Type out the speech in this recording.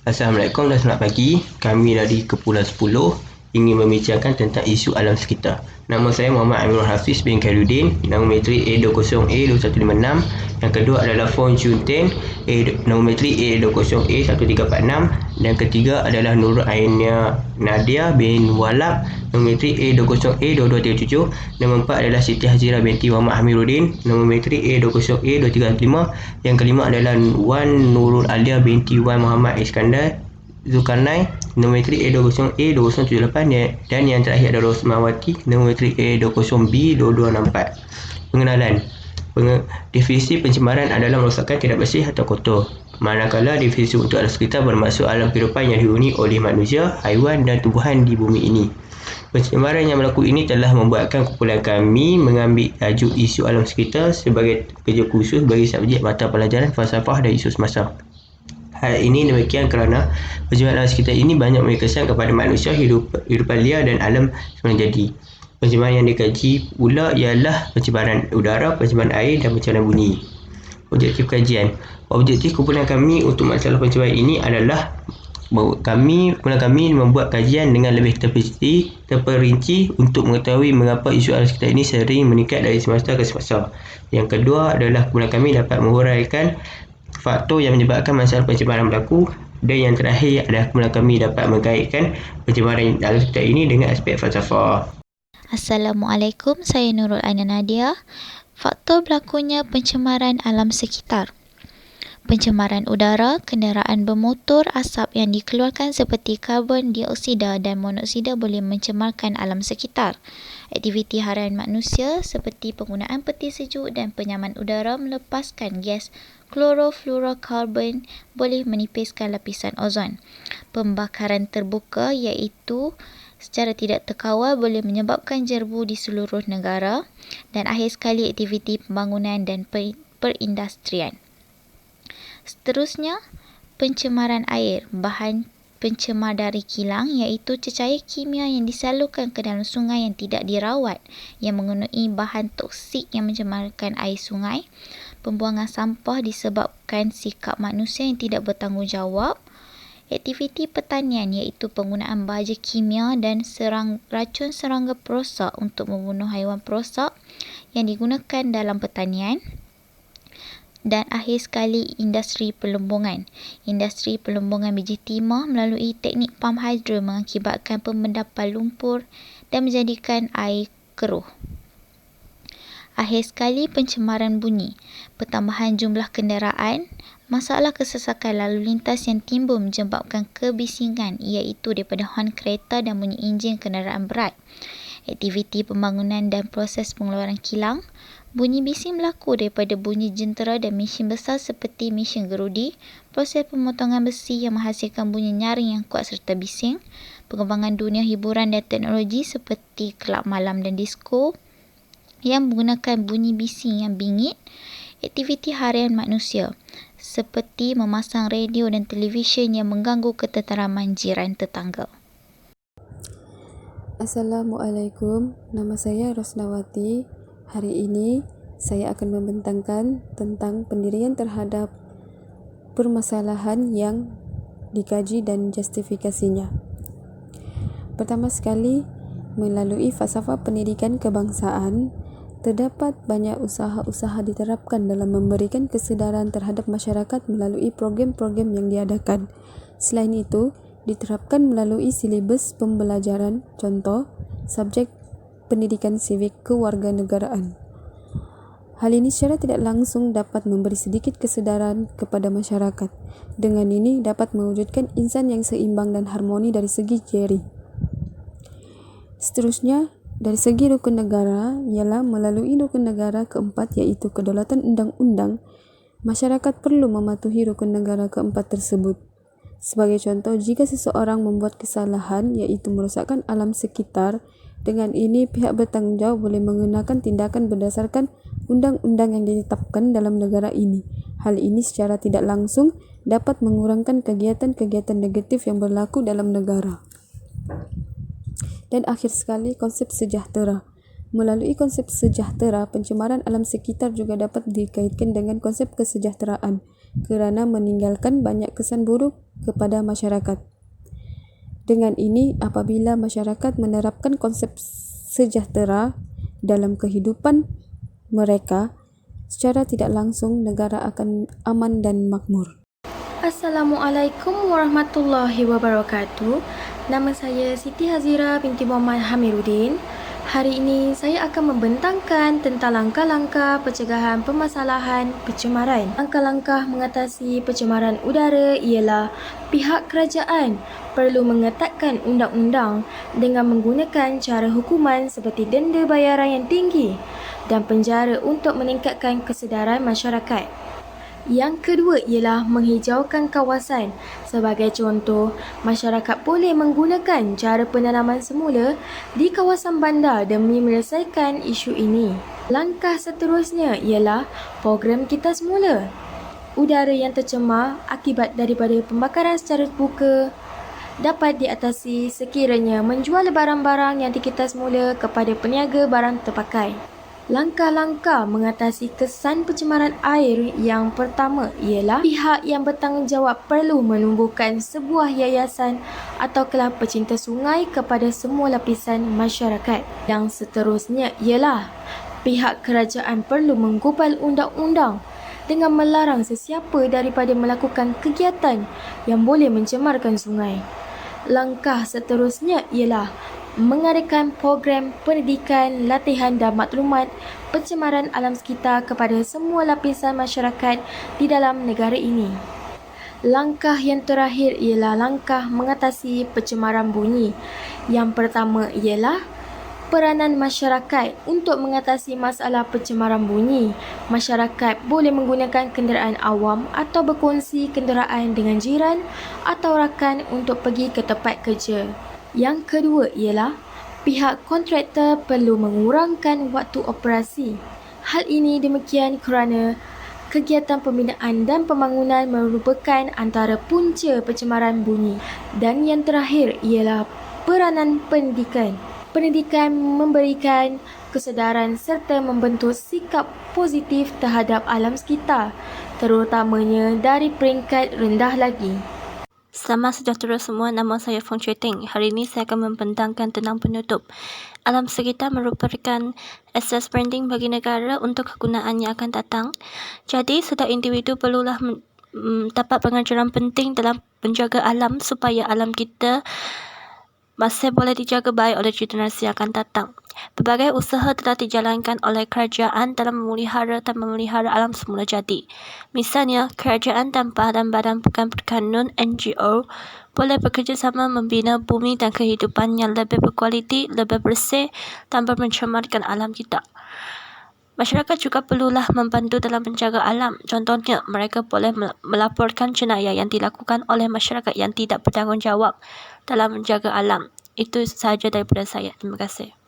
Assalamualaikum dan selamat pagi. Kami dari Kepulauan 10 ingin membincangkan tentang isu alam sekitar. Nama saya Muhammad Amirul Hafiz bin Khairuddin, nombor metrik A20A2156. Yang kedua adalah Fong Chun Ten, nombor metrik A20A1346. Dan ketiga adalah Nur Ainia Nadia bin Walab, nombor metrik A20A2237. Nombor empat adalah Siti Hajirah binti Muhammad Hamiruddin, nombor metrik A20A2345. Yang kelima adalah Wan Nurul Alia binti Wan Muhammad Iskandar Zulkarnain, nombor metrik A20A2078. Dan yang terakhir adalah Rosmawati, nombor metrik A20B2264. Pengenalan. Definisi pencemaran adalah merosakkan, tidak bersih atau kotor. Manakala definisi untuk alam sekitar bermaksud alam kehidupan yang dihuni oleh manusia, haiwan dan tumbuhan di bumi ini. Pencemaran yang berlaku ini telah membuatkan kumpulan kami mengambil tajuk isu alam sekitar sebagai kerja khusus bagi subjek mata pelajaran falsafah dan isu semasa. Hal ini demikian kerana pencemaran alam sekitar ini banyak memberi kesan kepada manusia, hidupan liar dan alam semula jadi. Pencemaran yang dikaji pula ialah pencemaran udara, pencemaran air dan pencemaran bunyi. Objektif kajian. Objektif kumpulan kami untuk masalah pencemaran ini adalah kumpulan kami membuat kajian dengan lebih terperinci untuk mengetahui mengapa isu alam sekitar ini sering meningkat dari semasa ke semasa. Yang kedua adalah kumpulan kami dapat menguraikan faktor yang menyebabkan masalah pencemaran berlaku. Dan yang terakhir adalah kumpulan kami dapat mengaitkan pencemaran alam sekitar ini dengan aspek falsafah. Assalamualaikum, saya Nurul Ainia Nadia. Faktor berlakunya pencemaran alam sekitar. Pencemaran udara, kenderaan bermotor, asap yang dikeluarkan seperti karbon dioksida dan monoksida boleh mencemarkan alam sekitar. Aktiviti harian manusia seperti penggunaan peti sejuk dan penyaman udara melepaskan gas klorofluorokarbon boleh menipiskan lapisan ozon. Pembakaran terbuka iaitu secara tidak terkawal boleh menyebabkan jerbu di seluruh negara. Dan akhir sekali aktiviti pembangunan dan perindustrian. Seterusnya, pencemaran air. Bahan pencemar dari kilang iaitu cecair kimia yang disalurkan ke dalam sungai yang tidak dirawat yang mengandungi bahan toksik yang mencemarkan air sungai. Pembuangan sampah disebabkan sikap manusia yang tidak bertanggungjawab. Aktiviti pertanian iaitu penggunaan baja kimia dan racun serangga perosak untuk membunuh haiwan perosak yang digunakan dalam pertanian. Dan akhir sekali, industri pelembungan. Industri pelembungan biji timah melalui teknik pam hidro mengakibatkan pembendapan lumpur dan menjadikan air keruh. Akhir sekali, pencemaran bunyi. Pertambahan jumlah kenderaan, masalah kesesakan lalu lintas yang timbul menyebabkan kebisingan iaitu daripada hon kereta dan bunyi enjin kenderaan berat. Aktiviti pembangunan dan proses pengeluaran kilang. Bunyi bising berlaku daripada bunyi jentera dan mesin besar seperti mesin gerudi. Proses pemotongan besi yang menghasilkan bunyi nyaring yang kuat serta bising. Pengembangan dunia hiburan dan teknologi seperti kelab malam dan disko yang menggunakan bunyi bising yang bingit. Aktiviti harian manusia seperti memasang radio dan televisyen yang mengganggu ketenteraman jiran tetangga. Assalamualaikum, nama saya Rosnawati. Hari ini saya akan membentangkan tentang pendirian terhadap permasalahan yang dikaji dan justifikasinya. Pertama sekali, melalui falsafah pendidikan kebangsaan, terdapat banyak usaha-usaha diterapkan dalam memberikan kesedaran terhadap masyarakat melalui program-program yang diadakan. Selain itu, diterapkan melalui silibus pembelajaran, contoh, subjek pendidikan sivik kewarganegaraan. Hal ini secara tidak langsung dapat memberi sedikit kesedaran kepada masyarakat. Dengan ini dapat mewujudkan insan yang seimbang dan harmoni dari segi teori. Seterusnya, dari segi rukun negara ialah melalui rukun negara keempat iaitu kedaulatan undang-undang, masyarakat perlu mematuhi rukun negara keempat tersebut. Sebagai contoh, jika seseorang membuat kesalahan iaitu merosakkan alam sekitar, dengan ini pihak bertanggungjawab boleh mengenakan tindakan berdasarkan undang-undang yang ditetapkan dalam negara ini. Hal ini secara tidak langsung dapat mengurangkan kegiatan-kegiatan negatif yang berlaku dalam negara. Dan akhir sekali, konsep sejahtera. Melalui konsep sejahtera, pencemaran alam sekitar juga dapat dikaitkan dengan konsep kesejahteraan. kerana meninggalkan banyak kesan buruk kepada masyarakat. Dengan ini, apabila masyarakat menerapkan konsep sejahtera dalam kehidupan mereka, secara tidak langsung negara akan aman dan makmur. Assalamualaikum warahmatullahi wabarakatuh. Nama saya Siti Hazira binti Muhammad Hamiruddin. Hari ini saya akan membentangkan tentang langkah-langkah pencegahan permasalahan pencemaran. Langkah-langkah mengatasi pencemaran udara ialah pihak kerajaan perlu mengetatkan undang-undang dengan menggunakan cara hukuman seperti denda bayaran yang tinggi dan penjara untuk meningkatkan kesedaran masyarakat. Yang kedua ialah menghijaukan kawasan. Sebagai contoh, masyarakat boleh menggunakan cara penanaman semula di kawasan bandar demi menyelesaikan isu ini. Langkah seterusnya ialah program kita semula. Udara yang tercemar akibat daripada pembakaran secara terbuka dapat diatasi sekiranya menjual barang-barang yang dikita semula kepada peniaga barang terpakai. Langkah-langkah mengatasi kesan pencemaran air yang pertama ialah pihak yang bertanggungjawab perlu menumbuhkan sebuah yayasan atau kelab pecinta sungai kepada semua lapisan masyarakat. Yang seterusnya ialah pihak kerajaan perlu menggubal undang-undang dengan melarang sesiapa daripada melakukan kegiatan yang boleh mencemarkan sungai. Langkah seterusnya ialah mengadakan program pendidikan, latihan dan maklumat pencemaran alam sekitar kepada semua lapisan masyarakat di dalam negara ini. Langkah yang terakhir ialah langkah mengatasi pencemaran bunyi. Yang pertama ialah peranan masyarakat untuk mengatasi masalah pencemaran bunyi. Masyarakat boleh menggunakan kenderaan awam atau berkongsi kenderaan dengan jiran atau rakan untuk pergi ke tempat kerja. Yang kedua ialah pihak kontraktor perlu mengurangkan waktu operasi. Hal ini demikian kerana kegiatan pembinaan dan pembangunan merupakan antara punca pencemaran bunyi. Dan yang terakhir ialah peranan pendidikan. Pendidikan memberikan kesedaran serta membentuk sikap positif terhadap alam sekitar, terutamanya dari peringkat rendah lagi. Selamat sejahtera semua, nama saya Fong Chue Ting. Hari ini saya akan membentangkan tentang penutup. Alam sekitar merupakan asas penting bagi negara untuk kegunaan yang akan datang. Jadi, setiap individu perlulah dapat pengajaran penting dalam menjaga alam supaya alam kita masih boleh dijaga baik oleh generasi yang akan datang. Berbagai usaha telah dijalankan oleh kerajaan dalam memelihara dan memelihara alam semula jadi. Misalnya, kerajaan dan badan-badan bukan berkanun NGO boleh bekerjasama membina bumi dan kehidupan yang lebih berkualiti, lebih bersih tanpa mencemarkan alam kita. Masyarakat juga perlulah membantu dalam menjaga alam. Contohnya, mereka boleh melaporkan jenayah yang dilakukan oleh masyarakat yang tidak bertanggungjawab dalam menjaga alam. Itu sahaja daripada saya. Terima kasih.